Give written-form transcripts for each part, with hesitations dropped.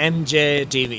MJ TV।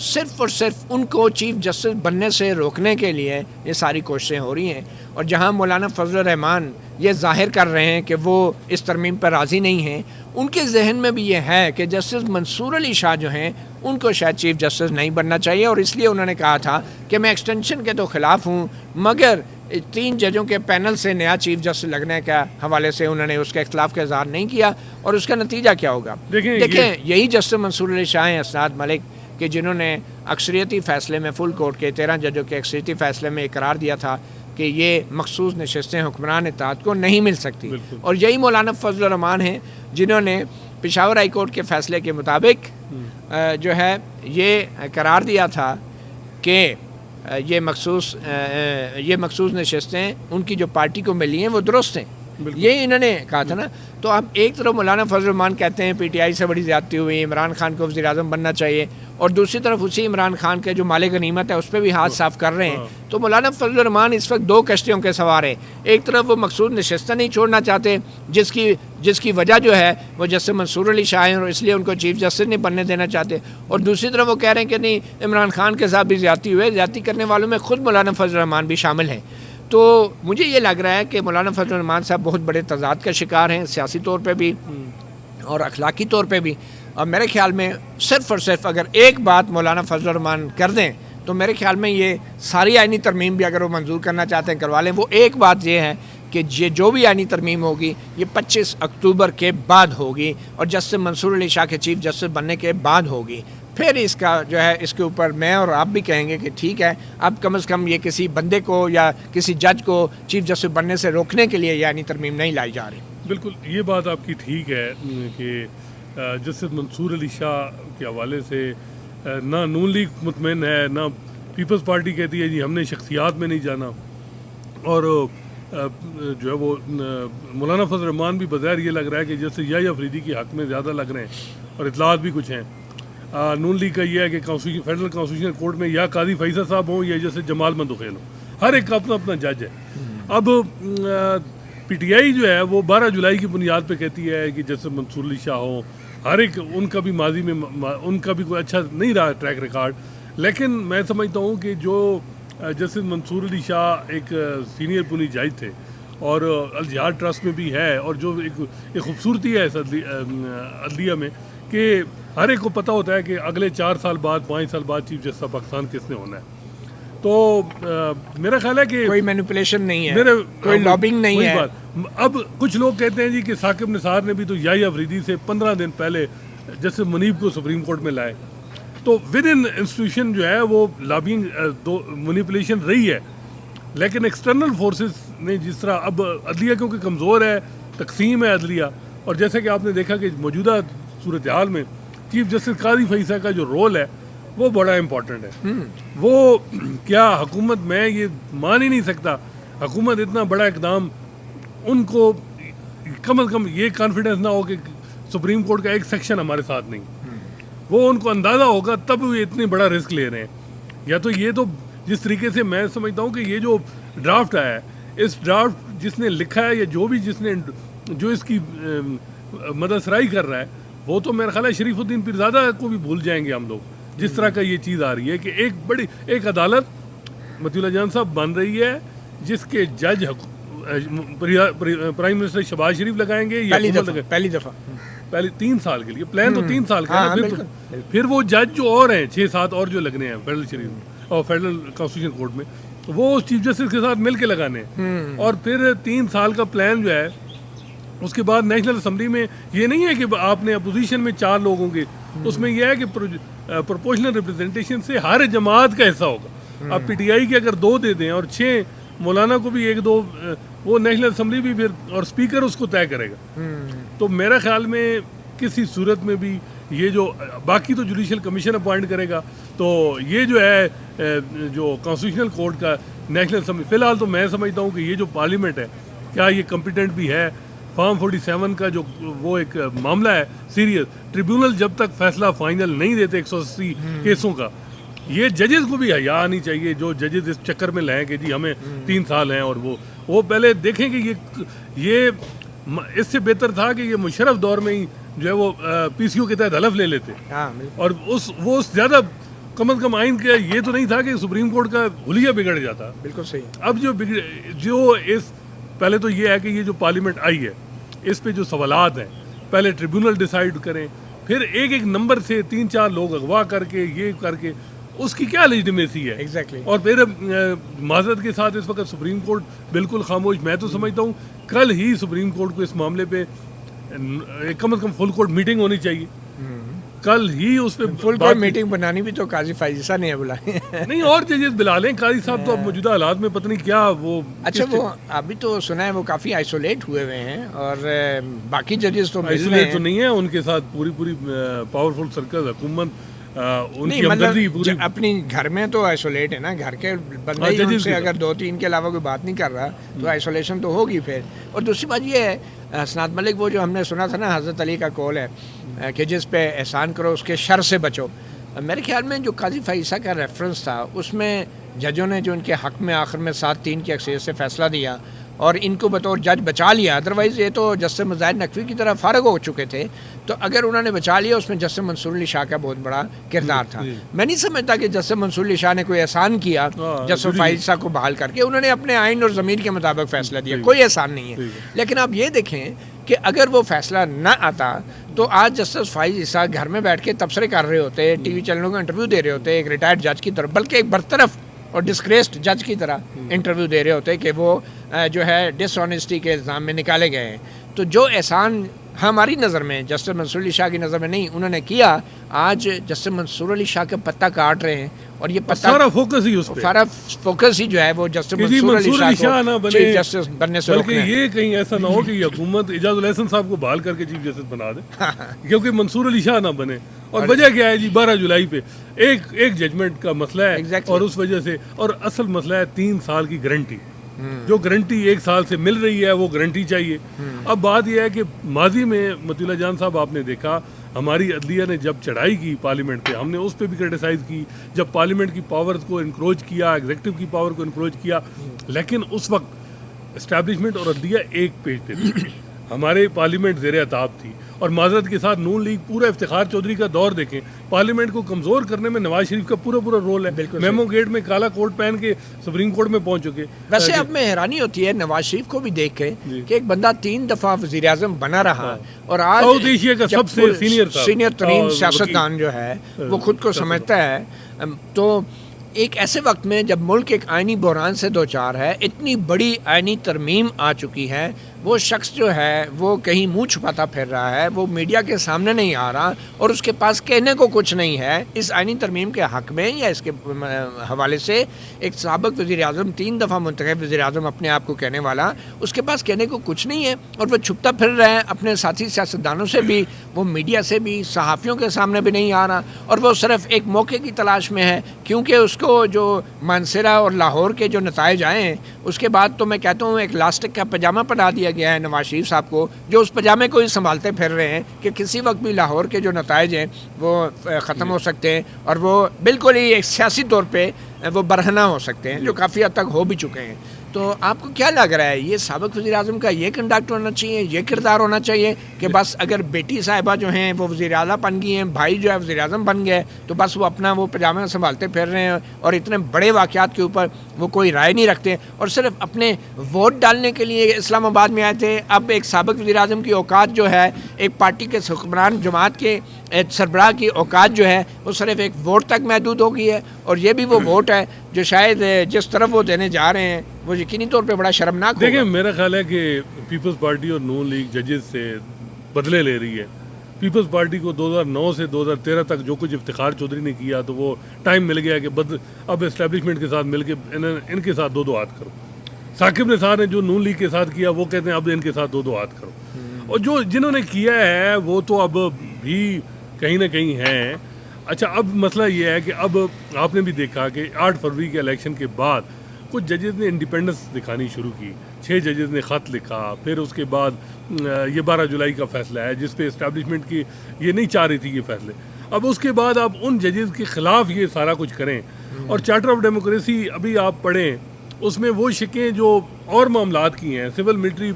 صرف اور صرف ان کو چیف جسٹس بننے سے روکنے کے لیے یہ ساری کوششیں ہو رہی ہیں. اور جہاں مولانا فضل الرحمان یہ ظاہر کر رہے ہیں کہ وہ اس ترمیم پر راضی نہیں ہیں, ان کے ذہن میں بھی یہ ہے کہ جسٹس منصور علی شاہ جو ہیں ان کو شاید چیف جسٹس نہیں بننا چاہیے, اور اس لیے انہوں نے کہا تھا کہ میں ایکسٹینشن کے تو خلاف ہوں, مگر 3 ججوں کے پینل سے نیا چیف جسٹس لگنے کے حوالے سے انہوں نے اس کے اختلاف کا اظہار نہیں کیا. اور اس کا نتیجہ کیا ہوگا؟ دیکھیں یہی جسٹس منصور علی شاہ ہیں, اسناد ملک, کہ جنہوں نے اکثریتی فیصلے میں فل کورٹ کے 13 ججوں کے اکثریتی فیصلے میں قرار دیا تھا کہ یہ مخصوص نشستیں حکمران اتحاد کو نہیں مل سکتی. اور یہی مولانا فضل الرحمان ہیں جنہوں نے پشاور ہائی کورٹ کے فیصلے کے مطابق جو ہے یہ قرار دیا تھا کہ یہ مخصوص نشستیں ان کی جو پارٹی کو ملی ہیں وہ درست ہیں. یہ انہوں نے کہا تھا نا. تو اب ایک طرف مولانا فضل الرحمان کہتے ہیں پی ٹی آئی سے بڑی زیادتی ہوئی, عمران خان کو وزیر اعظم بننا چاہیے, اور دوسری طرف اسی عمران خان کے جو مال غنیمت ہے اس پہ بھی ہاتھ صاف کر رہے ہیں. تو مولانا فضل الرحمان اس وقت 2 کشتیوں کے سوار ہیں. ایک طرف وہ مخصوص نشستیں نہیں چھوڑنا چاہتے جس کی وجہ جو ہے وہ جسٹس منصور علی شاہ ہیں اور اس لیے ان کو چیف جسٹس نہیں بننے دینا چاہتے, اور دوسری طرف وہ کہہ رہے ہیں کہ نہیں عمران خان کے ساتھ بھی زیادتی ہوئے, زیادتی کرنے والوں میں خود مولانا فضل الرحمان بھی شامل ہیں. تو مجھے یہ لگ رہا ہے کہ مولانا فضل الرحمان صاحب بہت بڑے تضاد کا شکار ہیں, سیاسی طور پہ بھی اور اخلاقی طور پہ بھی. اور میرے خیال میں صرف اور صرف اگر ایک بات مولانا فضل الرحمان کر دیں تو میرے خیال میں یہ ساری آئینی ترمیم بھی اگر وہ منظور کرنا چاہتے ہیں کروا لیں. وہ ایک بات یہ ہے کہ یہ جو بھی آئینی ترمیم ہوگی یہ 25 اکتوبر کے بعد ہوگی اور جسٹس منصور علی شاہ کے چیف جسٹس بننے کے بعد ہوگی. پھر اس کا جو ہے اس کے اوپر میں اور آپ بھی کہیں گے کہ ٹھیک ہے, اب کم از کم یہ کسی بندے کو یا کسی جج کو چیف جسٹس بننے سے روکنے کے لیے یعنی ترمیم نہیں لائی جا رہی. بالکل یہ بات آپ کی ٹھیک ہے کہ جسٹس منصور علی شاہ کے حوالے سے نہ نون لیگ مطمئن ہے, نہ پیپلز پارٹی کہتی ہے جی ہم نے شخصیات میں نہیں جانا, اور جو ہے وہ مولانا فضل الرحمان بھی بظاہر یہ لگ رہا ہے کہ جیسے یحییٰ افریدی کے حق میں زیادہ لگ رہے ہیں اور اطلاعات بھی کچھ ہیں. نون لیگ کا یہ ہے کہ فیڈرل کانسٹیٹیوشنل کورٹ میں یا قاضی فیصل صاحب ہوں یا جیسے جمال مندوخیل ہوں, ہر ایک کا اپنا اپنا جج ہے. اب پی ٹی آئی جو ہے وہ 12 جولائی کی بنیاد پہ کہتی ہے کہ جیسے منصور علی شاہ ہوں, ہر ایک ان کا بھی ماضی میں ان کا بھی کوئی اچھا نہیں رہا ٹریک ریکارڈ, لیکن میں سمجھتا ہوں کہ جو جیسے منصور علی شاہ ایک سینئر پونی جج تھے اور الجہاد ٹرسٹ میں بھی ہے, اور جو ایک خوبصورتی ہے اس عدلیہ میں کہ ہر ایک کو پتہ ہوتا ہے کہ اگلے 4 سال بعد 5 سال بعد چیف جسٹس آف پاکستان کس نے ہونا ہے. تو میرا خیال ہے کہ کوئی مینیپولیشن نہیں ہے, کوئی لابنگ نہیں ہے. اب کچھ لوگ کہتے ہیں جی کہ ثاقب نثار نے بھی تو یحییٰ افریدی سے 15 دن پہلے جیسے منیب کو سپریم کورٹ میں لائے, تو ود ان انسٹیٹیوشن جو ہے وہ لابنگ مینیپولیشن رہی ہے. لیکن ایکسٹرنل فورسز نے جس طرح اب عدلیہ کیونکہ کمزور ہے, تقسیم ہے عدلیہ, اور جیسے کہ آپ نے دیکھا کہ موجودہ صورتحال میں چیف جسٹس قاضی فیصل کا جو رول ہے وہ بڑا امپورٹنٹ ہے. وہ کیا حکومت میں یہ مان ہی نہیں سکتا, حکومت اتنا بڑا اقدام ان کو کم از کم یہ کانفیڈنس نہ ہو کہ سپریم کورٹ کا ایک سیکشن ہمارے ساتھ نہیں, وہ ان کو اندازہ ہوگا تب وہ اتنے بڑا رسک لے رہے ہیں. یا تو یہ تو جس طریقے سے میں سمجھتا ہوں کہ یہ جو ڈرافٹ آیا ہے, اس ڈرافٹ جس نے لکھا ہے یا جو بھی جو اس کی مدد سرائی کر رہا ہے, وہ تو میرا خیال ہے شریف الدین پیرزادہ کو بھی بھول جائیں گے ہم لوگ, جس طرح کا یہ چیز آ رہی ہے کہ ایک عدالت مطیع اللہ جان صاحب بن رہی ہے جس کے جج پرائم منسٹر شہباز شریف لگائیں گے پہلی دفعہ پہلے 3 سال کے لیے, پلان تو 3 سال کا ہے. پھر وہ جج جو اور ہیں 6-7 اور جو لگنے ہیں فیڈرل شریف اور فیڈرل کانسٹیٹیوشن کورٹ میں, وہ چیف جسٹس کے ساتھ مل کے لگانے ہیں. اور پھر 3 سال کا پلان جو ہے اس کے بعد نیشنل اسمبلی میں یہ نہیں ہے کہ آپ نے اپوزیشن میں 4 لوگ ہوں گے, اس میں یہ ہے کہ پروپورشنل ریپرزنٹیشن سے ہر جماعت کا حصہ ہوگا. اب پی ٹی آئی کے اگر 2 دے دیں اور 6 مولانا کو بھی 1-2, وہ نیشنل اسمبلی بھی پھر اور اسپیکر اس کو طے کرے گا. تو میرا خیال میں کسی صورت میں بھی یہ جو باقی تو جوڈیشل کمیشن اپوائنٹ کرے گا, تو یہ جو ہے جو کانسٹیٹیوشنل کورٹ کا نیشنل اسمبلی, فی الحال تو میں سمجھتا ہوں کہ یہ جو پارلیمنٹ ہے کیا یہ کمپیٹنٹ بھی ہے. فارم 47 کا جو وہ ایک معاملہ ہے سیریس, ٹریبیونل جب تک فیصلہ فائنل نہیں دیتے 180 کیسوں کا, یہ ججز کو بھی حیا آنی چاہیے جو ججز اس چکر میں لائیں کہ جی ہمیں 3 سال ہیں, اور وہ پہلے دیکھیں کہ یہ اس سے بہتر تھا کہ یہ مشرف دور میں ہی جو ہے وہ پی سی او کے تحت حلف لے لیتے, اور وہ زیادہ کم از کم آئین کا یہ تو نہیں تھا کہ سپریم کورٹ کا حلیہ بگڑ جاتا. بالکل صحیح. اب جو اس پہلے تو یہ ہے کہ یہ جو پارلیمنٹ آئی ہے اس پہ جو سوالات ہیں پہلے ٹریبیونل ڈیسائیڈ کریں, پھر ایک ایک نمبر سے 3-4 لوگ اغوا کر کے یہ کر کے اس کی کیا لیجٹمیسی ہے. ایگزیکٹلی. اور پھر معذرت کے ساتھ اس وقت سپریم کورٹ بالکل خاموش. میں تو سمجھتا ہوں کل ہی سپریم کورٹ کو اس معاملے پہ کم از کم فل کورٹ میٹنگ ہونی چاہیے. کل ہی اس پہ فل کورٹ میٹنگ بنانی بھی تو قاضی فائز عیسیٰ نے بلائی نہیں, اور ججز بلا لیں. قاضی صاحب تو اب موجودہ حالات میں پتہ نہیں کیا وہ. اچھا وہ ابھی تو سنا ہے وہ کافی آئسولیٹ ہوئے ہیں اور باقی ججز تو آئسولیٹ تو نہیں ہے, ان کے ساتھ پوری پاورفل سرکل حکومت ان کی ہمدردی پوری. اپنی گھر میں تو آئسولیٹ ہے نا, گھر کے بندے ہی ان سے اگر 2-3 کے علاوہ کوئی بات نہیں کر رہا تو آئسولیشن تو ہوگی پھر. اور دوسری بات یہ ہے اسناد ملک, وہ جو ہم نے سنا تھا نا حضرت علی کا قول ہے کہ جس پہ احسان کرو اس کے شر سے بچو. میرے خیال میں جو قاضی فائز عیسیٰ کا ریفرنس تھا اس میں ججوں نے جو ان کے حق میں آخر میں 7-3 کی اکثریت سے فیصلہ دیا اور ان کو بطور جج بچا لیا. ادروائز یہ تو جسٹس مظاہر نقوی کی طرح فارغ ہو چکے تھے, تو اگر انہوں نے بچا لیا اس میں جسٹس منصور علی شاہ کا بہت بڑا کردار تھا. میں نہیں سمجھتا کہ جسٹس منصور علی شاہ نے کوئی احسان کیا جسٹس فائز عیسیٰ کو بحال کر کے. انہوں نے اپنے آئین اور ضمیر کے مطابق فیصلہ دیا, کوئی احسان نہیں ہے. لیکن آپ یہ دیکھیں کہ اگر وہ فیصلہ نہ آتا تو آج جسٹس فائز عیسیٰ گھر میں بیٹھ کے تبصرے کر رہے ہوتے, ٹی وی چینلوں کا انٹرویو دے رہے ہوتے ایک ریٹائرڈ جج کی طرف, بلکہ ایک برطرف اور ڈسکریسڈ جج کی طرح انٹرویو دے رہے ہوتے کہ وہ جو ہے ڈس آنیسٹی کے الزام میں نکالے گئے ہیں. تو جو احسان ہماری نظر میں جسٹس منصور علی شاہ کی نظر میں نہیں انہوں نے کیا, آج جسٹس منصور علی شاہ کا پتہ کاٹ رہے ہیں. اور یہ پتہ سارا فوکس ہی اس پہ, سارا فوکس ہی جو ہے وہ جسٹس منصور علی شاہ کو چیف جسٹس بننے سے روکنا ہے. یہ کہیں ایسا نہ ہو کہ یہ حکومت اعجاز الاحسن صاحب کو بحال کر کے چیف جسٹس بنا دے کیونکہ منصور علی شاہ نہ بنے. اور وجہ کیا ہے جی, 12 جولائی پہ ایک ججمنٹ کا مسئلہ ہے اور اس وجہ سے, اور اصل مسئلہ ہے 3 سال کی گارنٹی. جو گارنٹی 1 سال سے مل رہی ہے وہ گارنٹی چاہیے. اب بات یہ ہے کہ ماضی میں مطیع اللہ جان صاحب آپ نے دیکھا ہماری عدلیہ نے جب چڑھائی کی پارلیمنٹ پہ, ہم نے اس پہ بھی کرٹیسائز کی جب پارلیمنٹ کی پاور کو انکروچ کیا, ایگزیکٹو کی پاور کو انکروچ کیا. لیکن اس وقت اسٹیبلشمنٹ اور عدلیہ ایک پیج پہ تھی. ہمارے پارلیمنٹ زیر عتاب تھی. اور معذرت کے ساتھ نون لیگ پورا افتخار چودھری کا دور دیکھیں, پارلیمنٹ کو کمزور کرنے میں نواز شریف کا پورا رول ہے. میمو گیٹ میں کالا کوٹ پہن کے سپریم کورٹ میں پہنچ چکے. ویسے اب میں حیرانی ہوتی ہے نواز شریف کو بھی دیکھ کے کہ ایک بندہ 3 دفعہ وزیر اعظم بنا رہا اور آج ساؤتھ ایشیا کا سب سے سینئر ترین سیاستدان جو ہے وہ خود کو سمجھتا ہے. تو ایک ایسے وقت میں جب ملک ایک آئینی بحران سے دوچار ہے, اتنی بڑی آئینی ترمیم آ چکی ہے, وہ شخص جو ہے وہ کہیں منہ چھپاتا پھر رہا ہے, وہ میڈیا کے سامنے نہیں آ رہا اور اس کے پاس کہنے کو کچھ نہیں ہے اس آئینی ترمیم کے حق میں یا اس کے حوالے سے. ایک سابق وزیر اعظم 3 دفعہ منتخب وزیر اعظم اپنے آپ کو کہنے والا, اس کے پاس کہنے کو کچھ نہیں ہے اور وہ چھپتا پھر رہا ہے اپنے ساتھی سیاستدانوں سے بھی, وہ میڈیا سے بھی, صحافیوں کے سامنے بھی نہیں آ رہا اور وہ صرف ایک موقع کی تلاش میں ہے کیونکہ اس کو جو مانسیرا اور لاہور کے جو نتائج آئے ہیں اس کے بعد تو میں کہتا ہوں ایک لاسٹک کا پاجامہ پہنا دیا گیا ہے نواز شریف صاحب کو, جو اس پاجامے کو ہی سنبھالتے پھر رہے ہیں کہ کسی وقت بھی لاہور کے جو نتائج ہیں وہ ختم ہو سکتے ہیں اور وہ بالکل ہی ایک سیاسی طور پہ وہ برہنہ ہو سکتے ہیں, جو کافی حد تک ہو بھی چکے ہیں. تو آپ کو کیا لگ رہا ہے یہ سابق وزیر اعظم کا یہ کنڈکٹ ہونا چاہیے, یہ کردار ہونا چاہیے کہ بس اگر بیٹی صاحبہ جو ہیں وہ وزیر اعلیٰ بن گئی ہیں, بھائی جو ہے وزیر اعظم بن گئے تو بس وہ اپنا وہ پاجامہ سنبھالتے پھر رہے ہیں اور اتنے بڑے واقعات کے اوپر وہ کوئی رائے نہیں رکھتے اور صرف اپنے ووٹ ڈالنے کے لیے اسلام آباد میں آئے تھے. اب ایک سابق وزیر اعظم کی اوقات جو ہے, ایک پارٹی کے حکمران جماعت کے سربراہ کی اوقات جو ہے وہ صرف ایک ووٹ تک محدود ہو گئی ہے اور یہ بھی وہ ووٹ ہے جو شاید جس طرف وہ دینے جا رہے ہیں وہ یقینی طور پہ بڑا شرمناک ہوگا. دیکھیں میرا خیال ہے کہ پیپلز پارٹی اور نون لیگ ججز سے بدلے لے رہی ہے. پیپلز پارٹی کو 2009 سے 2013 تک جو کچھ افتخار چودھری نے کیا تو وہ ٹائم مل گیا کہ اب اسٹیبلشمنٹ کے ساتھ مل کے ان کے ساتھ 2 ہاتھ کرو. ثاقب نثار نے جو نون لیگ کے ساتھ کیا وہ کہتے ہیں اب ان کے ساتھ 2 ہاتھ کرو. اور جو جنہوں نے کیا ہے وہ تو اب بھی کہیں نہ کہیں ہیں. اچھا اب مسئلہ یہ ہے کہ اب آپ نے بھی دیکھا کہ 8 فروری کے الیکشن کے بعد کچھ ججز نے انڈیپینڈنس دکھانی شروع کی. 6 ججز نے خط لکھا. پھر اس کے بعد یہ 12 جولائی کا فیصلہ ہے جس پہ اسٹیبلشمنٹ کی یہ نہیں چاہ رہی تھی یہ فیصلے. اب اس کے بعد آپ ان ججز کے خلاف یہ سارا کچھ کریں. اور چارٹر آف ڈیموکریسی ابھی آپ پڑھیں, اس میں وہ شکیں جو اور معاملات کی ہیں سول ملٹری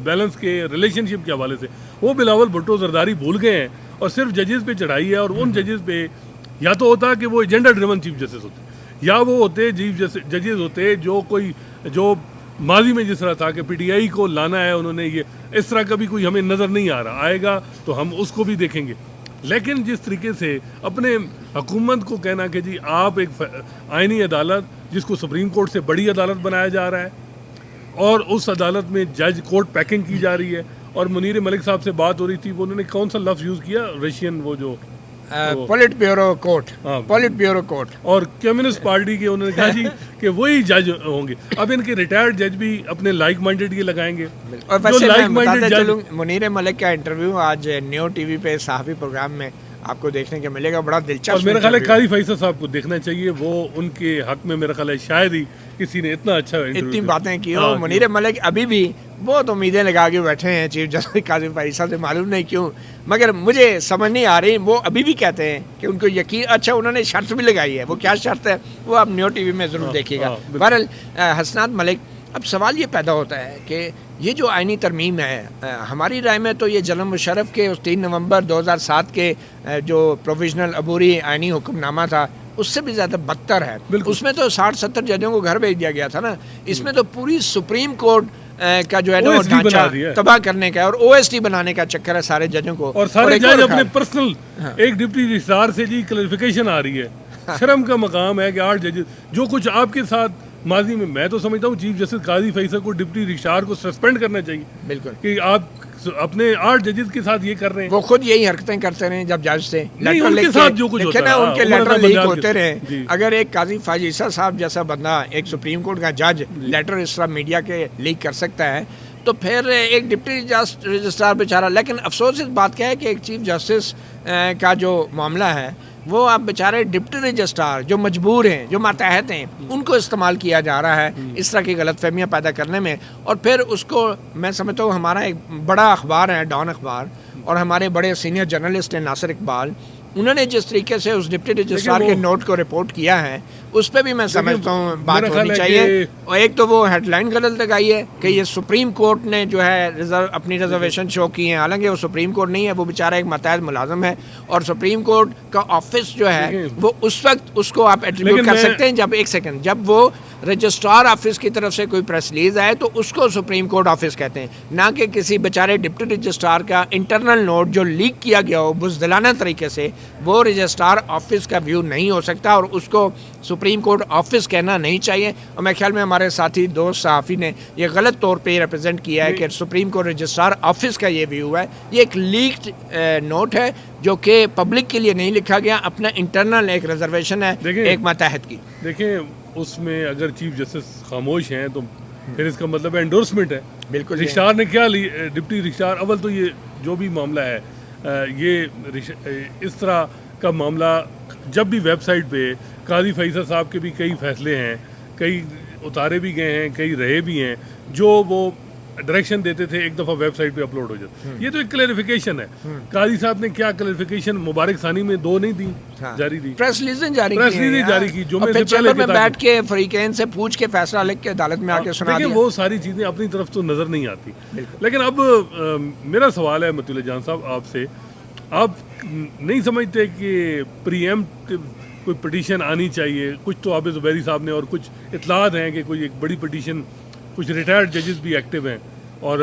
بیلنس کے ریلیشن شپ کے حوالے سے وہ بلاول بھٹو زرداری بھول گئے ہیں اور صرف ججز پہ چڑھائی ہے. اور ان ججز پہ یا تو ہوتا کہ وہ ایجنڈا ڈریون چیف جسٹس ہوتے, یا وہ ہوتے ججز ہوتے جو ماضی میں جس طرح تھا کہ پی ٹی آئی کو لانا ہے انہوں نے, یہ اس طرح کا بھی کوئی ہمیں نظر نہیں آ رہا. آئے گا تو ہم اس کو بھی دیکھیں گے. لیکن جس طریقے سے اپنے حکومت کو کہنا کہ جی آپ ایک آئینی عدالت جس کو سپریم کورٹ سے بڑی عدالت بنایا جا رہا ہے, اور اس عدالت میں جج کورٹ پیکنگ کی جا رہی ہے, اور منیر ملک صاحب سے بات ہو رہی تھی, وہ انہوں نے کون سا لفظ یوز کیا, رشین وہ جو پولیٹ بیورو کورٹ, پولیٹ بیورو کورٹ, اور کمیونسٹ پارٹی کے انہوں نے کہا جی کہ وہی جج ہوں گے. اب ان کے ریٹائرڈ جج بھی اپنے لائک مائنڈیڈ یہ لگائیں گے. اور ویسے میں بتاتا چلوں, منیر ملک کا انٹرویو آج نیو ٹی وی پہ صحافی پروگرام میں آپ کو دیکھنے کو ملے گا, بڑا دلچسپ. اور میرا خیال ہے قاضی فیصل صاحب کو دیکھنا چاہیے, وہ ان کے حق میں میرا خیال ہے شاید ہی کسی نے اتنا اچھا اتنی باتیں کی ہو. منیر ملک ابھی بھی بہت امیدیں لگا کے بیٹھے ہیں چیف جسٹس قاضی فیصل سے, معلوم نہیں کیوں, مگر مجھے سمجھ نہیں آ رہی. وہ ابھی بھی کہتے ہیں کہ ان کو یقین, اچھا انہوں نے شرط بھی لگائی ہے, وہ کیا شرط ہے وہ آپ نیو ٹی وی میں ضرور دیکھیے گا. بہرحال حسنات ملک, اب سوال یہ پیدا ہوتا ہے کہ یہ جو آئینی ترمیم ہے, ہماری رائے میں تو یہ جنرل مشرف کے اس 3 نومبر 2007 کے جو پروویژنل عبوری آئینی حکم نامہ تھا اس سے بھی زیادہ بدتر ہے. اس میں تو 60-70 ججوں کو گھر بھیج دیا گیا تھا نا, اس میں تو پوری سپریم کورٹ کا جو ہے نا وہ ڈھانچہ تباہ کرنے کا, اور او ایس ٹی بنانے کا چکر ہے سارے ججوں کو. اور سارے جج اپنے پرسنل ایک ڈپٹی رجسٹرار سے جی کلیریفیکیشن آ رہی ہے. شرم کا مقام ہے کہ 8 ججز جو کچھ آپ کے ساتھ ماضی میں تو سمجھتا ہوں چیف جسٹس قاضی فیصل کو ڈپٹی رجسٹرار کو سسپینڈ کرنا چاہیے. بالکل, کہ آپ اپنے 8 ججز کے ساتھ یہ کر رہے ہیں. وہ خود یہی حرکتیں کرتے رہے جب جج سے ان کے ساتھ جو کچھ ہوتا ہے ان کے لیٹر لیک ہوتے رہے. اگر ایک قاضی فاضل صاحب جیسا بندہ, ایک سپریم کورٹ کا جج, لیٹر اس طرح میڈیا کے لیک کر سکتا ہے, تو پھر ایک ڈپٹی رجسٹرار بیچارہ. لیکن افسوس اس بات کا ہے کہ ایک چیف جسٹس کا جو معاملہ ہے وہ آپ بیچارے ڈپٹی رجسٹرار جو مجبور ہیں, جو ماتحت ہیں, ان کو استعمال کیا جا رہا ہے اس طرح کی غلط فہمیاں پیدا کرنے میں. اور پھر اس کو میں سمجھتا ہوں ہمارا ایک بڑا اخبار ہے ڈان اخبار, اور ہمارے بڑے سینئر جرنلسٹ ہیں ناصر اقبال, انہوں نے جس طریقے سے اس ڈپٹی رجسٹرار کے نوٹ کو رپورٹ کیا ہے اس پہ بھی میں سمجھتا ہوں بات ہونی چاہیے. اور ایک تو وہ ہیڈ لائن غلط لگائی ہے کہ یہ سپریم کورٹ نے جو ہے اپنی ریزرویشن شو کی ہیں, حالانکہ وہ سپریم کورٹ نہیں ہے, وہ بیچارہ ایک ماتحت ملازم ہے. اور سپریم کورٹ کا آفس جو ہے وہ اس وقت اس کو آپ ایٹریبیوٹ کر سکتے ہیں جب, ایک سیکنڈ, جب وہ رجسٹرار آفس کی طرف سے کوئی پریس ریلیز آئے تو اس کو سپریم کورٹ آفس کہتے ہیں, نہ کہ کسی بیچارے ڈپٹی رجسٹرار کا انٹرنل نوٹ جو لیک کیا گیا ہو بزدلانہ طریقے سے, وہ رجسٹرار آفس کا ویو نہیں ہو سکتا, اور اس کو سپریم کورٹ آفس کہنا نہیں چاہیے. اور میرے خیال میں ہمارے ساتھی دوست صحافی نے یہ غلط طور پہ ریپرزینٹ کیا ہے کہ سپریم کورٹ رجسٹرار آفس کا یہ ویو ہے. یہ ایک لیکڈ نوٹ ہے جو کہ پبلک کے لیے نہیں لکھا گیا, اپنا انٹرنل ایک ریزرویشن ہے ایک ماتحت کی. دیکھیں اس میں اگر چیف جسٹس خاموش ہیں تو پھر اس کا مطلب ہے انڈورسمنٹ ہے. بالکل, رجسٹرار نے کیا لی, ڈپٹی رجسٹرار, اول تو یہ جو بھی معاملہ ہے یہ اس طرح کا معاملہ جب بھی ویب سائٹ پہ قاضی فیصل صاحب کے بھی کئی فیصلے ہیں, کئی اتارے بھی گئے ہیں, کئی رہے بھی ہیں, جو وہ ڈائریکشن دیتے تھے ایک دفعہ ویب سائٹ پہ اپلوڈ ہو جاتا. یہ تو ایک کلیریفیکیشن ہے. قاضی صاحب نے کیا کلیریفیکیشن مبارک ثانی میں 2 نہیں دی, جاری دی, پریس ریلیزیں جاری کی, جو میں چیمبر میں بیٹھ کے فریقین سے پوچھ کے فیصلہ لکھ کے عدالت میں آ کے سنا دیا. وہ ساری چیزیں اپنی طرف تو نظر نہیں آتی. لیکن اب میرا سوال ہے مطیع اللہ جان صاحب آپ سے, آپ نہیں سمجھتے کہ پری ایمپٹ کوئی پٹیشن آنی چاہیے؟ کچھ تو عابد زبیری صاحب نے, اور کچھ اطلاعات ہیں کہ کوئی ایک بڑی پٹیشن, کچھ ریٹائرڈ ججز بھی ایکٹیو ہیں, اور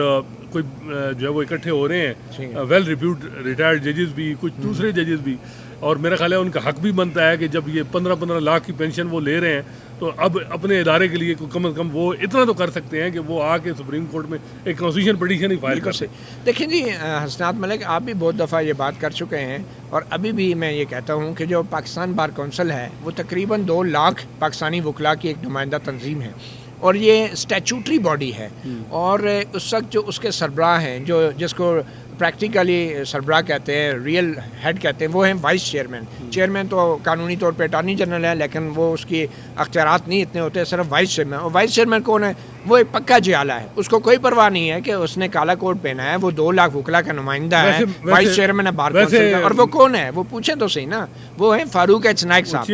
کوئی جو ہے وہ اکٹھے ہو رہے ہیں, ویل ریپیوڈ ریٹائرڈ ججز بھی, کچھ دوسرے ججز بھی, اور میرا خیال ہے ان کا حق بھی بنتا ہے کہ جب یہ 15-15 لاکھ کی پینشن وہ لے رہے ہیں تو اب اپنے ادارے کے لیے کم از کم وہ اتنا تو کر سکتے ہیں کہ وہ آ کے سپریم کورٹ میں ایک کانسٹیٹیوشن پٹیشن ہی فائل کر سکتے. دیکھیں جی حسنات ملک, آپ بھی بہت دفعہ یہ بات کر چکے ہیں, اور ابھی بھی میں یہ کہتا ہوں کہ جو پاکستان بار کونسل ہے وہ تقریباً 2 لاکھ پاکستانی وکلاء کی ایک نمائندہ تنظیم ہے, اور یہ اسٹیچوٹری باڈی ہے. اور اس وقت جو اس کے سربراہ ہیں, جو جس کو پریکٹیکلی سربراہ کہتے ہیں, ریئل ہیڈ کہتے ہیں, وہ ہیں وائس چیئرمین. چیئرمین تو قانونی طور پہ اٹارنی جنرل ہے, لیکن وہ اس کی اختیارات نہیں اتنے ہوتے, صرف وائس چیئرمین. اور وائس چیئرمین کون ہے؟ وہ ایک پکا جیالہ ہے, اس کو کوئی پرواہ نہیں ہے کہ اس نے کالا کوٹ پہنا ہے, وہ 2 لاکھ وکلا کا نمائندہ ہے, وائس چیئرمین ہے بار کونسل کا. اور وہ کون ہے؟ وہ پوچھیں تو صحیح نا, وہ ہیں فاروق ایچ نائک صاحب,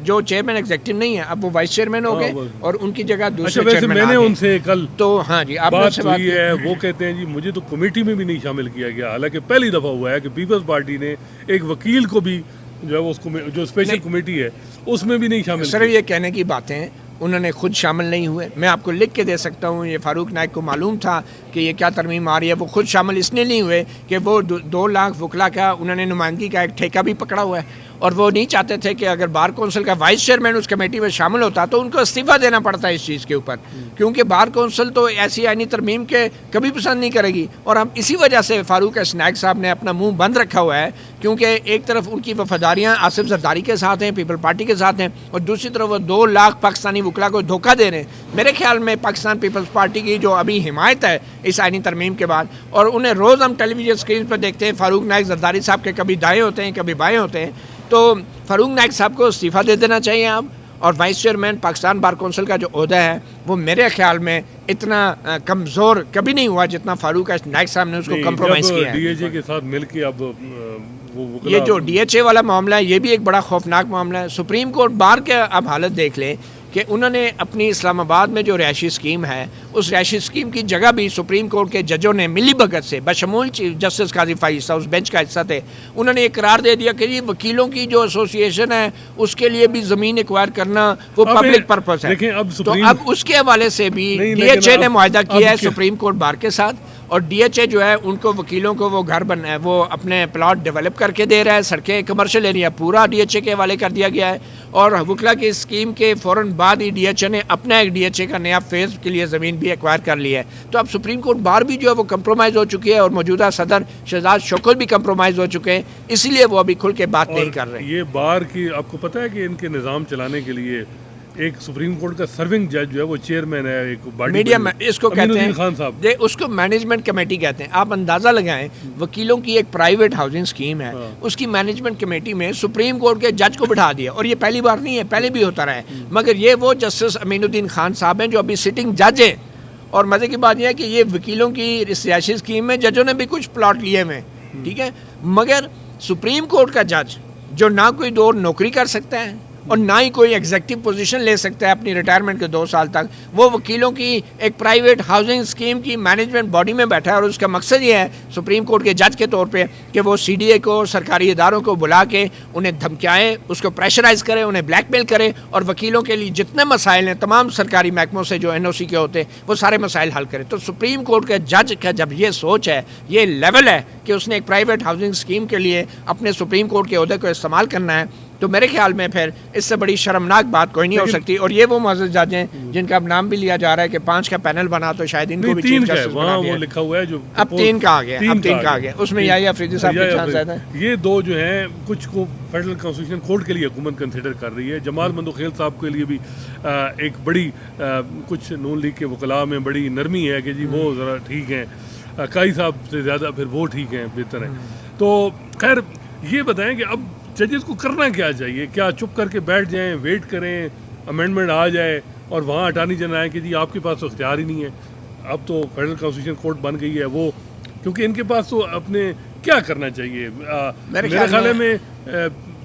جو چیئرمین ایگزیکٹو نہیں ہے, اب وہ وائس چیئرمین ہو گئے, اور ان کی جگہ دوسرے چیئرمین میں نے ان سے کل تو ہاں جی آپ بات ہوئی ہے, وہ کہتے ہیں جی مجھے تو کمیٹی میں بھی نہیں شامل کیا گیا, حالانکہ پہلی دفعہ ہوا ہے کہ پیپلز پارٹی نے ایک وکیل کو بھی جو ہے وہ اس کو جو اسپیشل کمیٹی ہے اس میں بھی نہیں شامل. صرف یہ کہنے کی باتیں ہیں, انہوں نے خود شامل نہیں ہوئے. میں آپ کو لکھ کے دے سکتا ہوں, یہ فاروق نائک کو معلوم تھا کہ یہ کیا ترمیم آ رہی ہے, وہ خود شامل اس لیے نہیں ہوئے کہ وہ 2 لاکھ وکلا کا انہوں نے نمائندگی کا ایک ٹھیکہ بھی پکڑا ہوا ہے, اور وہ نہیں چاہتے تھے کہ اگر بار کونسل کا وائس چیئرمین اس کمیٹی میں شامل ہوتا تو ان کو استعفیٰ دینا پڑتا ہے اس چیز کے اوپر, کیونکہ بار کونسل تو ایسی آئینی ترمیم کے کبھی پسند نہیں کرے گی. اور ہم اسی وجہ سے فاروق نائک صاحب نے اپنا منہ بند رکھا ہوا ہے, کیونکہ ایک طرف ان کی وفاداریاں آصف زرداری کے ساتھ ہیں, پیپل پارٹی کے ساتھ ہیں, اور دوسری طرف وہ 2 لاکھ پاکستانی وکلا کو دھوکہ دے رہے ہیں. میرے خیال میں پاکستان پیپلز پارٹی کی جو ابھی حمایت ہے اس آئینی ترمیم کے بعد, اور انہیں روز ہم ٹیلی ویژن اسکرین پر دیکھتے ہیں فاروق نائک زرداری صاحب کے کبھی دائیں ہوتے ہیں کبھی بائیں ہوتے ہیں, تو فاروق نائک صاحب کو استعفیٰ دے دینا چاہیے اب. اور vice chairman Pakistan bar council کا جو عہدہ ہے وہ میرے خیال میں اتنا کمزور کبھی نہیں ہوا جتنا فاروق نائک صاحب نے اس کو کمپرومائز کیا ہے. ڈی ایچ اے کے ساتھ مل کے اب یہ جو ڈی ایچ اے والا معاملہ ہے یہ بھی ایک بڑا خوفناک معاملہ ہے. سپریم کورٹ بار کے اب حالت دیکھ لیں کہ انہوں نے اپنی اسلام آباد میں جو رہائشی اسکیم ہے اس رہائشی اسکیم کی جگہ بھی سپریم کورٹ کے ججوں نے ملی بھگت سے بشمول چیف جسٹس قاضی فائز صاحب اس بینچ کا حصہ تھے, انہوں نے ایک قرار دے دیا کہ یہ وکیلوں کی جو ایسوسیشن ہے اس کے لیے بھی زمین ایکوائر کرنا وہ پبلک پرپس ہے. تو اب اس کے حوالے سے بھی ڈی ایچ اے نے معاہدہ کیا ہے سپریم کورٹ بار کے ساتھ, اور ڈی ایچ اے جو ہے ان کو وکیلوں کو وہ گھر وہ اپنے پلاٹ ڈیولپ کر کے دے رہا ہے, سڑکیں کمرشل ایریا پورا ڈی ایچ اے کے حوالے کر دیا گیا ہے, اور وکلا کی اسکیم کے فوراً بعد ہی ڈی ایچ اے نے اپنا ایک ڈی ایچ اے کا نیا فیز کے لیے زمین بھی ایکوائر کر لی ہے. تو اب سپریم کورٹ بار بھی جو ہے وہ کمپرومائز ہو چکی ہے, اور موجودہ صدر شہزاد شوکت بھی کمپرومائز ہو چکے ہیں, اسی لیے وہ ابھی کھل کے بات نہیں کر رہے. یہ بار کی آپ کو پتہ ہے کہ ان کے نظام چلانے کے لیے ایک سپریم کورٹ کا سرونگ جج جو ہے وہ چیئرمین ہے ایک میڈیا میں, اس کو کہتے ہیں خان صاحب, اس کو مینجمنٹ کمیٹی کہتے ہیں. آپ اندازہ لگائیں وکیلوں کی ایک پرائیویٹ ہاؤسنگ اسکیم ہے, اس کی مینجمنٹ کمیٹی میں سپریم کورٹ کے جج کو بٹھا دیا, اور یہ پہلی بار نہیں ہے, پہلے بھی ہوتا رہا ہے, مگر یہ وہ جسٹس امین الدین خان صاحب ہیں جو ابھی سٹنگ جج ہیں. اور مزے کی بات یہ ہے کہ یہ وکیلوں کی سیاسی اسکیم میں ججوں نے بھی کچھ پلاٹ لیے ہوئے, ٹھیک ہے, مگر سپریم کورٹ کا جج جو نہ کوئی دور نوکری کر سکتا ہے اور نہ ہی کوئی ایگزیکٹو پوزیشن لے سکتا ہے اپنی ریٹائرمنٹ کے 2 سال تک, وہ وکیلوں کی ایک پرائیویٹ ہاؤسنگ اسکیم کی مینجمنٹ باڈی میں بیٹھا ہے, اور اس کا مقصد یہ ہے سپریم کورٹ کے جج کے طور پہ کہ وہ سی ڈی اے کو سرکاری اداروں کو بلا کے انہیں دھمکائیں, اس کو پریشرائز کریں, انہیں بلیک میل کریں, اور وکیلوں کے لیے جتنے مسائل ہیں تمام سرکاری محکموں سے جو این او سی کے ہوتے ہیں وہ سارے مسائل حل کریں. تو سپریم کورٹ کے جج کا جب یہ سوچ ہے, یہ لیول ہے کہ اس نے ایک پرائیویٹ ہاؤسنگ اسکیم کے لیے اپنے سپریم کورٹ کے عہدے کو استعمال کرنا ہے, تو میرے خیال میں پھر اس سے بڑی شرمناک بات کوئی نہیں ہو سکتی. اور یہ وہ معزز جج ہیں جن کا اب نام بھی لیا جا رہا ہے کہ 5 کا پینل بنا, تو شاید ان کو بھی چیف جسٹس بنا دیا. لکھا ہوا ہے جو اب 3 کا آ گیا, اس میں یحییٰ افریدی صاحب کی چانس زیادہ ہے. یہ 2 جو ہیں کچھ کو فیڈرل کانسٹیٹیوشن کورٹ کے لیے حکومت کنسیڈر کر رہی ہے. جمال مندوخیل صاحب کے لیے بھی ایک بڑی کچھ نون لیگ کے وکلاء میں بڑی نرمی ہے کہ جی وہ ذرا ٹھیک ہیں, قائی صاحب سے زیادہ پھر وہ ٹھیک ہیں, بہتر ہیں. تو خیر یہ بتائیں کہ اب ججز کو کرنا کیا چاہیے؟ کیا چپ کر کے بیٹھ جائیں, ویٹ کریں امینڈمنٹ آ جائے اور وہاں اٹارنی جنرل آئے کہ جی آپ کے پاس تو اختیار ہی نہیں ہے, اب تو فیڈرل کانسٹیٹیوشن کورٹ بن گئی ہے وہ, کیونکہ ان کے پاس تو اپنے کیا کرنا چاہیے؟ میرے خیال میں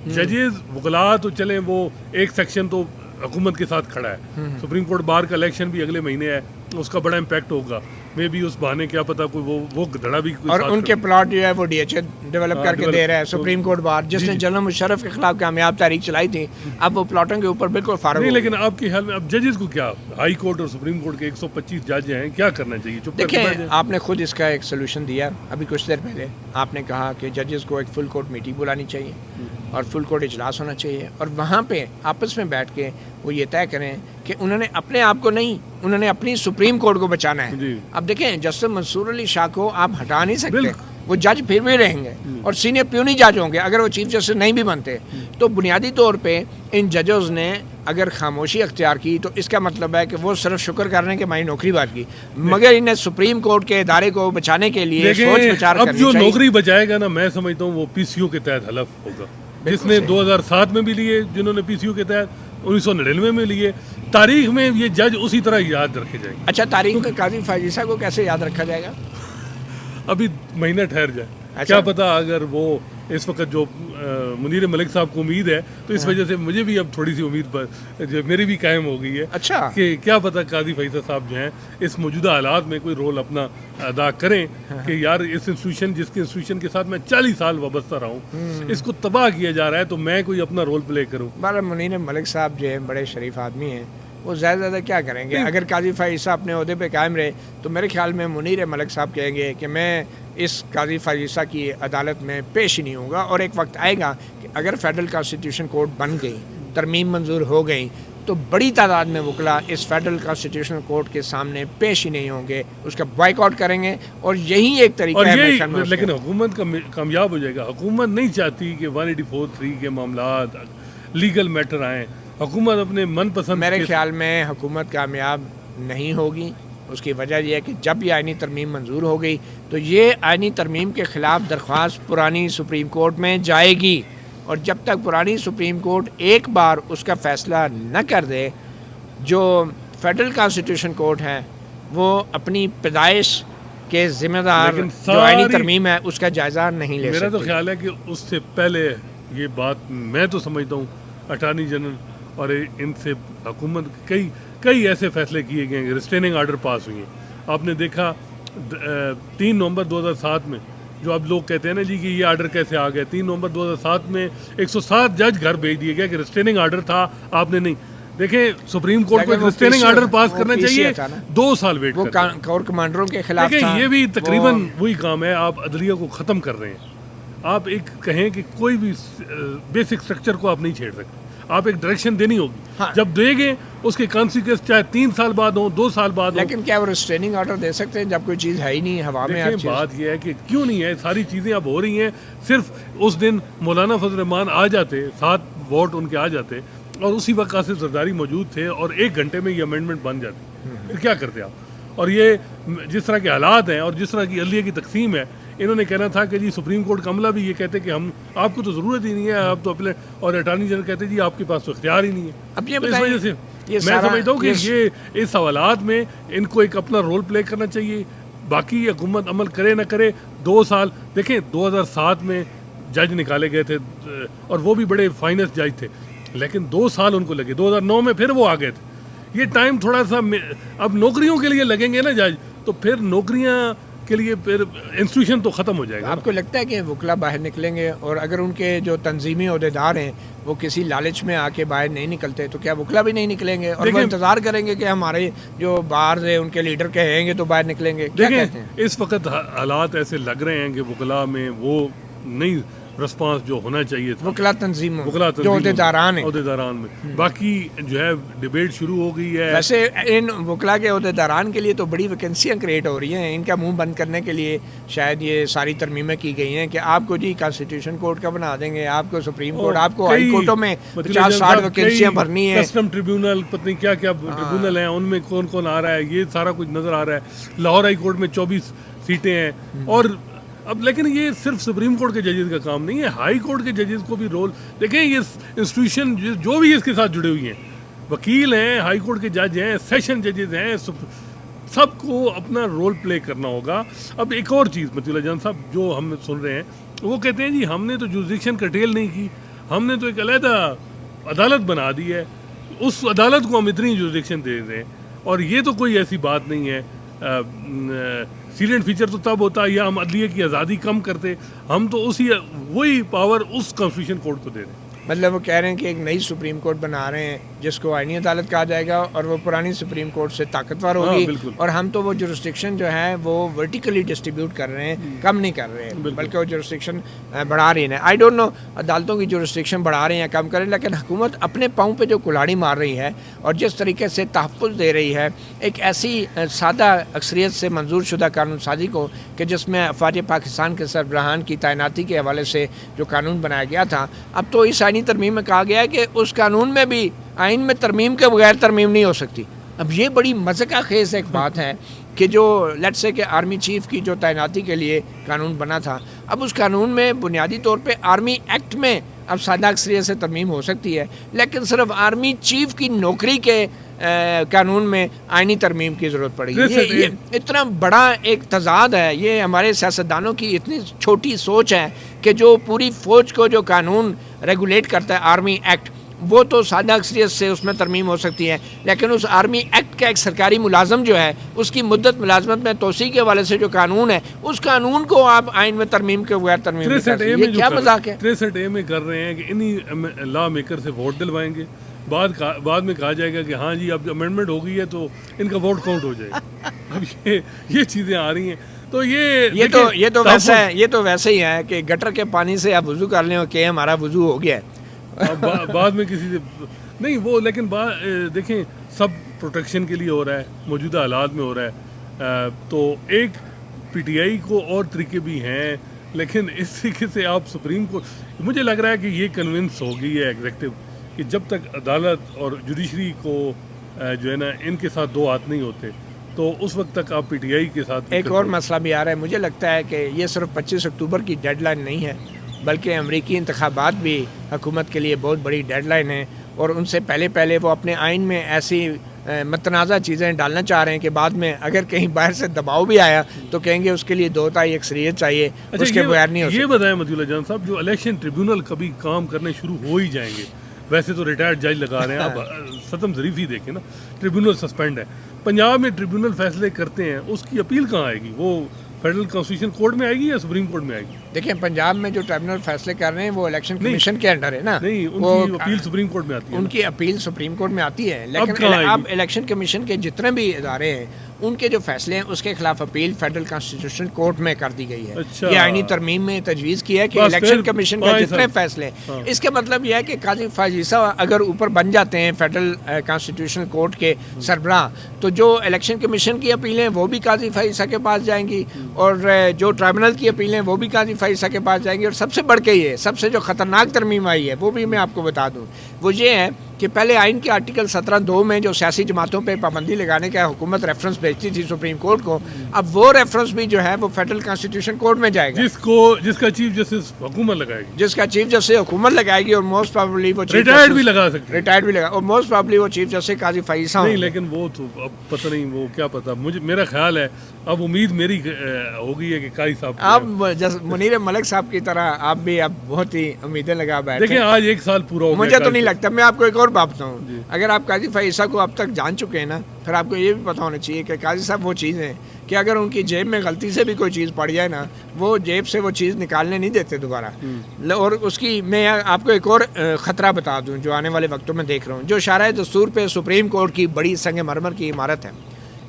ججز وکلاء تو چلیں وہ ایک سیکشن تو حکومت کے ساتھ کھڑا ہے, سپریم کورٹ بار کا الیکشن بھی اگلے مہینے ہے, اس کا بڑا امپیکٹ ہوگا, میں بھی اس بہانے کیا پتا کوئی وہ دھڑا بھی, اور ان کے پلاٹ جو ہے وہ ڈی ایچ اے ڈیولپ کر کے دے رہا ہے. سپریم کورٹ بار جس نے جنرل مشرف کے خلاف کامیاب تحریک چلائی تھی, اب وہ پلاٹوں کے اوپر بالکل فارغ نہیں. لیکن آپ کے خیال میں اب ججز کو کیا, ہائی کورٹ اور سپریم کورٹ کے 125 جج ہیں, کیا کرنا چاہیے؟ دیکھیں, آپ نے خود اس کا ایک سولوشن دیا ابھی کچھ دیر پہلے. آپ نے کہا کہ ججز کو ایک فل کورٹ میٹنگ بلانی چاہیے اور فل کورٹ اجلاس ہونا چاہیے, اور وہاں پہ آپس میں بیٹھ کے وہ یہ طے کریں کہ انہوں نے اپنے آپ کو نہیں, انہوں نے اپنی سپریم کورٹ کو بچانا ہے. اب دیکھیں جسٹس منصور علی شاہ کو آپ ہٹا نہیں سکتے, وہ جج پھر بھی رہیں گے اور سینئر پیونی جج ہوں گے اگر وہ چیف جسٹس نہیں بھی بنتے. تو بنیادی طور پہ ان ججز نے اگر خاموشی اختیار کی تو اس کا مطلب ہے کہ وہ صرف شکر کر رہے ہیں کہ ہماری نوکری بات کی, مگر انہیں سپریم کورٹ کے ادارے کو بچانے کے لیے سوچ وچار کرنی چاہیے. اب جو نوکری بچائے گا نا, میں سمجھتا ہوں وہ پی سی او کے تحت حلف ہوگا, جس نے 2007 میں بھی لیے, جنہوں نے پی سی او کے تحت 1999 میں لیے. تاریخ میں یہ جج اسی طرح یاد رکھے جائیں گے. اچھا, تاریخ میں قاضی فائزی کو کیسے یاد رکھا جائے گا؟ ابھی مہینہ ٹھہر جائے, کیا پتا اگر وہ اس وقت جو منیر ملک صاحب کو امید ہے، تو اس وجہ سے مجھے بھی اب تھوڑی سی امید جو میری بھی قائم ہو گئی ہے اچھا کہ کیا پتہ قاضی فیصل صاحب جو ہیں اس موجودہ حالات میں کوئی رول اپنا ادا کریں کہ یار اس انسٹیٹیوشن جس کے انسٹیٹیوشن کے ساتھ میں 40 سال وابستہ رہا ہوں، اس کو تباہ کیا جا رہا ہے، تو میں کوئی اپنا رول پلے کروں. بارہ منیر ملک صاحب جو ہیں بڑے شریف آدمی ہیں، وہ زیادہ زیادہ کیا کریں گے؟ اگر قاضی فائز صاحب اپنے عہدے پہ قائم رہے تو میرے خیال میں منیر ملک صاحب کہیں گے کہ میں اس قاضی فائز کی عدالت میں پیش ہی نہیں ہوں گا، اور ایک وقت آئے گا کہ اگر فیڈرل کانسٹیٹیوشن کورٹ بن گئی، ترمیم منظور ہو گئی، تو بڑی تعداد میں وکلا اس فیڈرل کانسٹیٹیوشن کورٹ کے سامنے پیش ہی نہیں ہوں گے، اس کا بائیک آؤٹ کریں گے، اور یہی ایک طریقہ ہے. لیکن حکومت کا کامیاب ہو جائے گا. حکومت نہیں چاہتی کہ 184(3) کے معاملات لیگل میٹر آئیں. حکومت اپنے من پسند، میرے خیال میں حکومت کامیاب نہیں ہوگی. اس کی وجہ یہ ہے کہ جب یہ آئینی ترمیم منظور ہو گئی تو یہ آئینی ترمیم کے خلاف درخواست پرانی سپریم کورٹ میں جائے گی، اور جب تک پرانی سپریم کورٹ ایک بار اس کا فیصلہ نہ کر دے، جو فیڈرل کانسٹیٹیوشن کورٹ ہے وہ اپنی پیدائش کے ذمہ دار جو آئینی ترمیم ہے اس کا جائزہ نہیں لے سکتی. میرا تو خیال ہے کہ اس سے پہلے یہ بات میں تو سمجھتا ہوں اٹارنی جنرل اور ان سے حکومت کئی ایسے فیصلے کیے گئے ہیں، ریسٹیننگ آرڈر پاس ہوئی ہیں. آپ نے دیکھا 3 نومبر 2007 میں جو اب لوگ کہتے ہیں نا جی کہ یہ آرڈر کیسے آ گیا، 3 نومبر 2007 میں 107 جج گھر بھیج دیے گئے کہ ریسٹیننگ آرڈر تھا، آپ نے نہیں دیکھیں. سپریم کورٹ کو ریسٹیننگ آرڈر پاس کرنا چاہیے، 2 سال ویٹ وہ کور کمانڈروں کے خلاف تھا. یہ بھی تقریباً وہی کام ہے، آپ عدلیہ کو ختم کر رہے ہیں. آپ ایک کہیں کہ کوئی بھی بیسک سٹرکچر کو آپ نہیں چھیڑ سکتے، آپ ایک ڈائریکشن دینی ہوگی. جب دیں گے اس کے کانسیکوینس چاہے 3 سال بعد ہوں، 2 سال بعد ہوں. لیکن کیا وہ ریسٹیننگ آرڈر دے سکتے ہیں جب کوئی چیز ہے ہی نہیں ہوا میں؟ بات یہ ہے کہ کیوں نہیں ہے، ساری چیزیں اب ہو رہی ہیں. صرف اس دن مولانا فضل الرحمان آ جاتے، 7 ووٹ ان کے آ جاتے، اور اسی وقت آصف زرداری موجود تھے، اور 1 گھنٹے میں یہ امینڈمنٹ بن جاتی، پھر کیا کرتے آپ؟ اور یہ جس طرح کے حالات ہیں اور جس طرح کی عدلیہ کی تقسیم ہے، انہوں نے کہنا تھا کہ جی سپریم کورٹ کا عملہ بھی یہ کہتے کہ ہم آپ کو تو ضرورت ہی نہیں ہے، آپ تو اپنے، اور اٹارنی جنرل کہتے جی آپ کے پاس تو اختیار ہی نہیں ہے. اب یہ اس وجہ سے میں سمجھتا ہوں کہ یہ اس حوالات میں ان کو ایک اپنا رول پلے کرنا چاہیے. باقی حکومت عمل کرے نہ کرے، 2 سال دیکھیں 2007 میں جج نکالے گئے تھے اور وہ بھی بڑے فائنسٹ جج تھے، لیکن 2 سال ان کو لگے. 2009 میں پھر وہ آ گئے تھے. یہ ٹائم تھوڑا سا اب نوکریوں کے لیے لگیں گے نا جج، تو پھر نوکریاں کے لیے پھر انسٹیٹیوشن تو ختم ہو جائے گا. آپ کو لگتا ہے کہ وکلا باہر نکلیں گے، اور اگر ان کے جو تنظیمی عہدیدار ہیں وہ کسی لالچ میں آ کے باہر نہیں نکلتے تو کیا وکلا بھی نہیں نکلیں گے، اور وہ انتظار کریں گے کہ ہمارے جو باہر سے ان کے لیڈر کہیں گے تو باہر نکلیں گے؟ کیا کہتے ہیں؟ اس وقت حالات ایسے لگ رہے ہیں کہ وکلا میں وہ نہیں رسپانس جو ہونا چاہیے تھا. وکلا تنظیم جو عہدیداران میں باقی جو ہے ڈیبیٹ شروع ہو گئی ہے. ویسے ان وکلا کے عہدیداران کے لیے تو بڑی ویکینسیاں کریٹ ہو رہی ہیں، ان کا منہ بند کرنے کے لیے شاید یہ ساری ترمیمیں کی گئی ہیں کہ آپ کو جی کانسٹیٹیوشن کورٹ کا بنا دیں گے، آپ کو سپریم کورٹ، آپ کو ہائی کورٹوں میں 50-60 ویکینسیاں بھرنی ہیں. کسٹم ٹریبیونل پتہ کیا کیا ٹریبیونل ہیں، ان میں کون کون آ رہا ہے، یہ سارا کچھ نظر آ رہا ہے. لاہور ہائی کورٹ میں 24 سیٹیں ہیں. اور اب لیکن یہ صرف سپریم کورٹ کے ججز کا کام نہیں ہے، ہائی کورٹ کے ججز کو بھی رول. دیکھیں یہ انسٹیٹیوشن جو بھی اس کے ساتھ جڑے ہوئی ہیں، وکیل ہیں، ہائی کورٹ کے جج ہیں، سیشن ججز ہیں، سب کو اپنا رول پلے کرنا ہوگا. اب ایک اور چیز مطیع اللہ جان صاحب جو ہم سن رہے ہیں، وہ کہتے ہیں جی ہم نے تو جوریسڈکشن کرٹیل نہیں کی، ہم نے تو ایک علیحدہ عدالت بنا دی ہے، اس عدالت کو ہم اتنی جوریسڈکشن دے دیں. اور یہ تو کوئی ایسی بات نہیں ہے. سیلینٹ فیچر تو تب ہوتا ہے یا ہم عدلیہ کی آزادی کم کرتے، ہم تو وہی پاور اس کانسٹیٹیوشن کورٹ کو دے دیں. مطلب وہ کہہ رہے ہیں کہ ایک نئی سپریم کورٹ بنا رہے ہیں جس کو آئینی عدالت کہا جائے گا، اور وہ پرانی سپریم کورٹ سے طاقتور ہوگی. اور ہم تو وہ جورسڈکشن جو ہے وہ ورٹیکلی ڈسٹریبیوٹ کر رہے ہیں، کم نہیں کر رہے ہیں، بلکہ وہ جورسڈکشن بڑھا رہی ہیں. آئی ڈونٹ نو عدالتوں کی جورسڈکشن بڑھا رہے ہیں کم کر رہے ہیں، لیکن حکومت اپنے پاؤں پہ جو کلاڑی مار رہی ہے اور جس طریقے سے تحفظ دے رہی ہے ایک ایسی سادہ اکثریت سے منظور شدہ قانون سازی کو کہ جس میں افواج پاکستان کے سربراہان کی تعیناتی کے حوالے سے جو قانون بنایا گیا تھا، اب تو اس آئینی ترمیم میں کہا گیا ہے کہ اس قانون میں بھی آئین میں ترمیم کے بغیر ترمیم نہیں ہو سکتی. اب یہ بڑی مذاق خیز ایک بات ہے کہ جو لیٹ سے کہ آرمی چیف کی جو تعیناتی کے لیے قانون بنا تھا، اب اس قانون میں بنیادی طور پہ آرمی ایکٹ میں اب سادہ اکثریت سے ترمیم ہو سکتی ہے، لیکن صرف آرمی چیف کی نوکری کے قانون میں آئینی ترمیم کی ضرورت پڑے گی. یہ اتنا بڑا ایک تضاد ہے، یہ ہمارے سیاستدانوں کی اتنی چھوٹی سوچ ہے کہ جو پوری فوج کو جو قانون ریگولیٹ کرتا ہے آرمی ایکٹ، وہ تو سادہ اکثریت سے اس میں ترمیم ہو سکتی ہے، لیکن اس آرمی ایکٹ کا ایک سرکاری ملازم جو ہے اس کی مدت ملازمت میں توسیع کے حوالے سے جو قانون ہے، اس قانون کو آپ آئین میں ترمیم کے بغیر ترمیم نہیں کر سکتے. یہ کیا مذاق ہے؟ 63A میں کر رہے ہیں کہ انہی لا میکر سے ووٹ دلوائیں گے، بعد میں کہا جائے گا کہ ہاں جی اب امینڈمنٹ ہو گئی ہے تو ان کا ووٹ کاؤنٹ ہو جائے گا. اب یہ چیزیں آ رہی ہیں. تو یہ تو ویسے ہی ہے کہ گٹر کے پانی سے آپ وضو کر لیں اور کہ ہمارا وضو ہو گیا ہے. بعد میں کسی سے نہیں وہ، لیکن دیکھیں سب پروٹیکشن کے لیے ہو رہا ہے، موجودہ حالات میں ہو رہا ہے. تو ایک پی ٹی آئی کو اور طریقے بھی ہیں، لیکن اس طریقے سے آپ سپریم کو، مجھے لگ رہا ہے کہ یہ کنونس ہو گئی ہے ایگزیکٹو کہ جب تک عدالت اور جوڈیشری کو جو ہے نا ان کے ساتھ دو ہاتھ نہیں ہوتے تو اس وقت تک آپ پی ٹی آئی کے ساتھ. ایک اور مسئلہ بھی آ رہا ہے، مجھے لگتا ہے کہ یہ صرف 25 اکتوبر کی ڈیڈ لائن نہیں ہے، بلکہ امریکی انتخابات بھی حکومت کے لیے بہت بڑی ڈیڈ لائن ہے، اور ان سے پہلے وہ اپنے آئین میں ایسی متنازع چیزیں ڈالنا چاہ رہے ہیں کہ بعد میں اگر کہیں باہر سے دباؤ بھی آیا تو کہیں گے اس کے لیے 2/3 اکثریت چاہیے، اس کے بغیر نہیں ہو سکتا. یہ بتائیں مدی اللہ جان صاحب، جو الیکشن ٹریبیونل کبھی کام کرنے شروع ہو ہی جائیں گے، ویسے تو ریٹائرڈ جج لگا رہے ہیں، اب ستم ظریف ہی دیکھیں نا، ٹریبیونل سسپینڈ ہے. پنجاب میں ٹریبیونل فیصلے کرتے ہیں، اس کی اپیل کہاں آئے گی؟ وہ فیڈرل کانسٹیٹیوشن کورٹ میں آئے گی یا سپریم کورٹ میں آئے گی؟ دیکھیں پنجاب میں جو ٹریبیونل فیصلے کر رہے ہیں وہ الیکشن کمیشن کے انڈر ہے نا. نہیں، ان کی اپیل سپریم کورٹ میں آتی ہے. ان کی اپیل سپریم کورٹ میں آتی ہے، لیکن اب الیکشن کمیشن کے جتنے بھی ادارے ہیں ان کے جو فیصلے ہیں اس کے خلاف اپیل فیڈرل کانسٹیٹیوشن کورٹ میں کر دی گئی ہے. یہ آئینی ترمیم میں تجویز کی ہے کہ الیکشن کمیشن کے جتنے فیصلے، اس کا مطلب یہ ہے کہ قاضی فائز عیسی اگر اوپر بن جاتے ہیں فیڈرل کانسٹیٹیوشن کورٹ کے سربراہ، تو جو الیکشن کمیشن کی اپیلیں وہ بھی قاضی فائز عیسی کے پاس جائیں گی، اور جو ٹرائبونل کی اپیلیں وہ بھی قاضی فائز عیسی کے پاس جائیں گی. اور سب سے بڑھ کے یہ سب سے جو خطرناک ترمیم آئی ہے وہ بھی میں آپ کو بتا دوں، وہ یہ ہے کہ پہلے آئین کے آرٹیکل 17(2) میں جو سیاسی جماعتوں پہ پابندی لگانے کا حکومت ریفرنس بھیجتی تھی سپریم کورٹ کو، اب وہ ریفرنس بھی جو ہے وہ فیڈرل کانسٹیٹیوشن کورٹ میں جائے گا، جس کا چیف جسٹس حکومت لگائے گی، جس کا چیف جسٹس حکومت لگائے گی، اور موسٹ پروبیبلی وہ ریٹائرڈ بھی لگا سکتے، ریٹائرڈ بھی لگا، اور موسٹ پروبیبلی وہ چیف جسٹس قاضی فائز عیسی نہیں. لیکن وہ تو اب پتہ نہیں، وہ کیا پتہ، میرا خیال ہے اب امید میری ہو گئی ہے کہ قاضی صاحب آپ منیر ملک صاحب کی طرح آپ بھی اب بہت ہی امیدیں لگا بیٹھے. دیکھیں آج 1 سال پورا ہو گیا. مجھے تو نہیں لگتا. میں آپ کو ایک اور بات بتاؤں، اگر آپ قاضی فائز عیسی کو اب تک جان چکے ہیں نا، پھر آپ کو یہ بھی پتہ ہونا چاہیے کہ قاضی صاحب وہ چیز ہیں کہ اگر ان کی جیب میں غلطی سے بھی کوئی چیز پڑ جائے نا، وہ جیب سے وہ چیز نکالنے نہیں دیتے دوبارہ. اور اس کی میں آپ کو ایک اور خطرہ بتا دوں جو آنے والے وقتوں میں دیکھ رہا ہوں، جو شارع دستور پہ سپریم کورٹ کی بڑی سنگ مرمر کی عمارت ہے،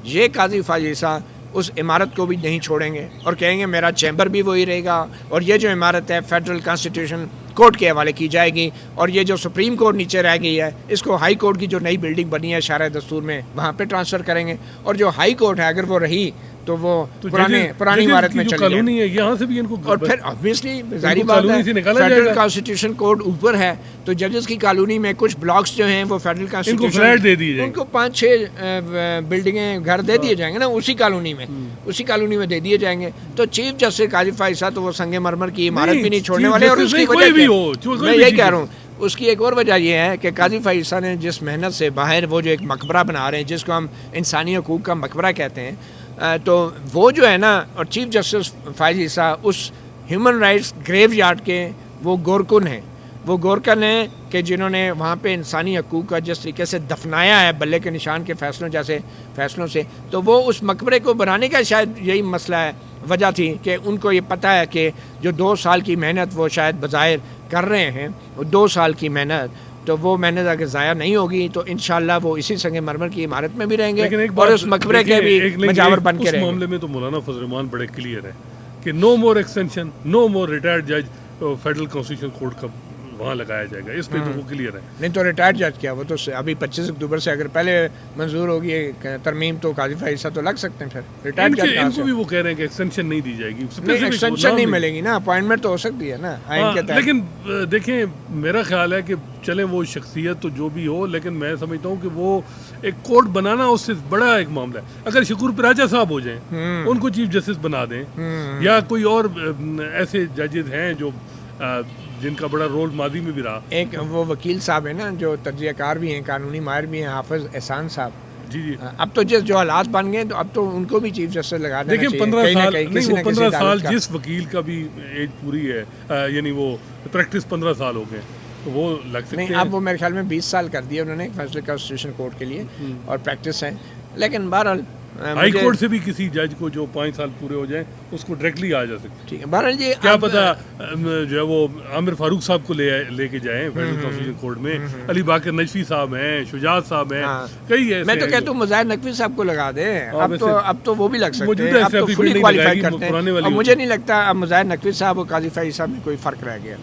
یہ قاضی فائز عیسی اس عمارت کو بھی نہیں چھوڑیں گے اور کہیں گے میرا چیمبر بھی وہی رہے گا، اور یہ جو عمارت ہے فیڈرل کانسٹیٹیوشن کورٹ کے حوالے کی جائے گی، اور یہ جو سپریم کورٹ نیچے رہ گئی ہے اس کو ہائی کورٹ کی جو نئی بلڈنگ بنی ہے شارع دستور میں وہاں پہ ٹرانسفر کریں گے، اور جو ہائی کورٹ ہے اگر وہ رہی تو وہ پرانی عمارت میں چلی جائے گی. یہاں سے بھی ان کو، اور پھر obviously ظاہری بات ہے فیڈرل کانسٹیٹیوشن کورٹ اوپر ہے تو ججز کی کالونی میں کچھ بلاکس جو ہیں وہ فیڈرل کانسٹیٹیوشن دے دیے جائیں، ان کو 5-6 بلڈنگیں گھر دے دیے جائیں گے نا اسی کالونی میں دے دیے جائیں گے. تو چیف جسٹس قاضی فائز عیسی تو وہ سنگ مرمر کی عمارت بھی نہیں چھوڑنے والے. اور اس کی وجہ میں یہی کہہ رہا ہوں، اس کی ایک اور وجہ یہ ہے کہ قاضی فائز عیسی نے جس محنت سے باہر وہ جو ایک مقبرہ بنا رہے ہیں جس کو ہم انسانی حقوق کا مقبرہ کہتے ہیں، تو وہ جو ہے نا، اور چیف جسٹس فائز عیسی اس ہیومن رائٹس گریو یارڈ کے وہ گورکن ہیں کہ جنہوں نے وہاں پہ انسانی حقوق کا جس طریقے سے دفنایا ہے بلے کے نشان کے فیصلوں جیسے فیصلوں سے، تو وہ اس مقبرے کو بنانے کا شاید یہی مسئلہ ہے، وجہ تھی کہ ان کو یہ پتہ ہے کہ جو 2 سال کی محنت وہ شاید بظاہر کر رہے ہیں، 2 سال کی محنت، تو وہ محنت اگر ضائع نہیں ہوگی تو انشاءاللہ وہ اسی سنگ مرمر کی عمارت میں بھی رہیں گے اور اس مقبرے کے بھی مجاور بن کے رہیں گے. اس معاملے میں تو مولانا فضل الرحمان بڑے کلیئر ہے کہ نو مور ایکسٹینشن، نو مور ریٹائرڈ جج فیڈرل کانسٹیٹیوشن کورٹ کا وہاں لگایا جائے گا، اس پہ تو وہ کلیئر ہے. نہیں تو ریٹائرڈ جج کیا، وہ تو ابھی 25 اکتوبر سے اگر پہلے منظور ہوگی ترمیم تو قاضی فائز عیسی تو لگ سکتے ہیں. پھر ریٹائرڈ جج ان کو بھی وہ کہہ رہے ہیں کہ ایکسٹینشن نہیں دی جائے گی، ایکسٹینشن نہیں ملے گی نا، اپوائنٹمنٹ تو ہو سکتی ہے نا آئین کے تحت. لیکن دیکھیں میرا خیال ہے کہ چلیں وہ شخصیت تو جو بھی ہو، لیکن میں سمجھتا ہوں کہ وہ ایک کورٹ بنانا اس سے بڑا ایک معاملہ ہے. اگر شکور پراچا صاحب ہو جائیں، ان کو چیف جسٹس بنا دیں، یا کوئی اور ایسے ججز ہیں جو جن کا بڑا رول ماضی میں بھی رہا. ایک وہ وکیل صاحب ہیں نا جو تجزیہ کار بھی ہیں, قانونی ماہر بھی ہیں, حافظ احسان صاحب. جی جی. اب تو جو حالات بن گئے تو اب تو ان کو بھی چیف جسٹس لگا دینا دیکھیں چاہیے. 15 سال نہیں, وہ 15 سال کا جس وکیل کا بھی ایج پوری ہے, یعنی وہ پریکٹس 15 سال ہو گئے تو وہ لگ سکتے نہیں, ہیں. اب وہ میرے خیال میں 20 سال کر دیا انہوں نے فیصلے کانسٹیٹیوشن کورٹ کے لیے, اور پریکٹس ہے. لیکن بہرحال ہائی کورٹ سے بھی کسی جج کو جو 5 سال پورے ہو جائیں اس کو ڈائریکٹلی آ جا سکتے. ٹھیک ہے, بہرحال یہ کیا پتا جو ہے وہ عامر فاروق صاحب کو لے کے جائیں فیڈرل کانسٹیٹیوشن کورٹ میں, علی باقر نجفی صاحب ہیں, شجاعت صاحب ہیں, کئی ایسے. میں تو کہتا ہوں مظاہر نقوی صاحب کو لگا دیں, اب تو وہ بھی لگ سکتے ہیں, اب تو فلی کوالیفائی کرتے ہیں. اور مجھے نہیں لگتا اب مظاہر نقوی صاحب اور قاضی فیض صاحب میں کوئی فرق رہ گیا.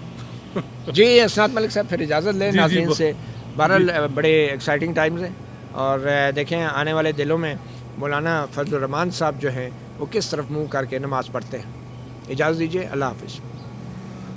جی اسناد ملک صاحب پھر اجازت لیں ناظرین سے. بہرحال بڑے ایکسائٹنگ ٹائمز ہیں, اور دیکھیں آنے والے دلوں میں مولانا فضل الرحمان صاحب جو ہیں وہ کس طرف منہ کر کے نماز پڑھتے ہیں. اجازت دیجیے, اللہ حافظ.